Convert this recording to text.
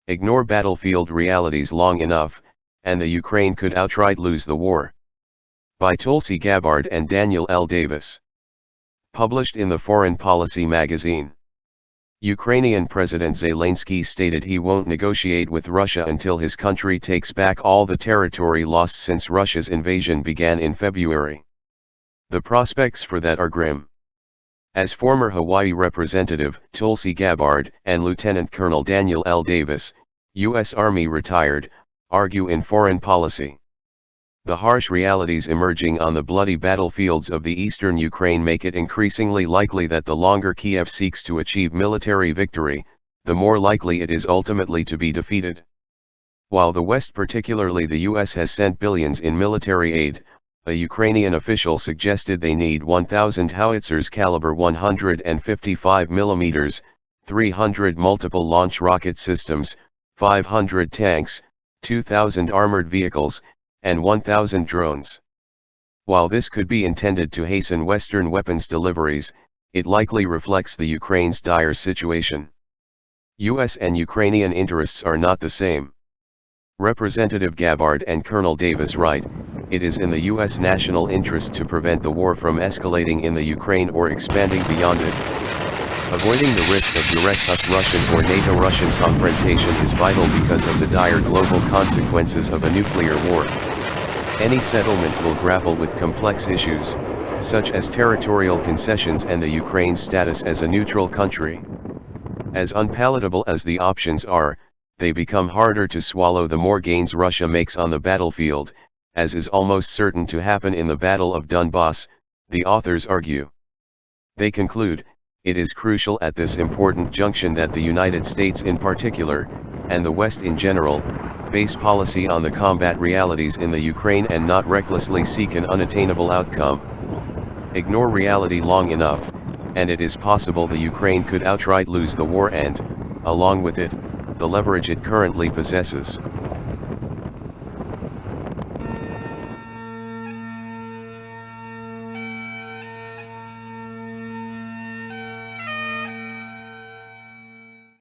Ignore battlefield realities long enough, and the Ukraine could outright lose the war. By Tulsi Gabbard and Daniel L. Davis. Published in the Foreign Policy magazine. Ukrainian President Zelensky stated he won't negotiate with Russia until his country takes back all the territory lost since Russia's invasion began in February. The prospects for that are grim. As former Hawaii Representative Tulsi Gabbard and Lieutenant Colonel Daniel L. Davis, U.S. Army retired, argue in Foreign Policy. The harsh realities emerging on the bloody battlefields of the eastern Ukraine make it increasingly likely that the longer Kiev seeks to achieve military victory, the more likely it is ultimately to be defeated. While the West, particularly the U.S., has sent billions in military aid, a Ukrainian official suggested they need 1,000 howitzers caliber 155 mm, 300 multiple launch rocket systems, 500 tanks, 2,000 armored vehicles, and 1,000 drones. While this could be intended to hasten Western weapons deliveries, it likely reflects the Ukraine's dire situation. U.S. and Ukrainian interests are not the same. Representative Gabbard and Colonel Davis write, "It is in the U.S. national interest to prevent the war from escalating in the Ukraine or expanding beyond it. Avoiding the risk of direct US-Russian or NATO-Russian confrontation is vital because of the dire global consequences of a nuclear war. Any settlement will grapple with complex issues, such as territorial concessions and the Ukraine's status as a neutral country. As unpalatable as the options are, they become harder to swallow the more gains Russia makes on the battlefield, as is almost certain to happen in the Battle of Donbass," the authors argue. They conclude, "It is crucial at this important junction that the United States in particular, and the West in general, base policy on the combat realities in the Ukraine and not recklessly seek an unattainable outcome. Ignore reality long enough, and it is possible the Ukraine could outright lose the war and, along with it, the leverage it currently possesses."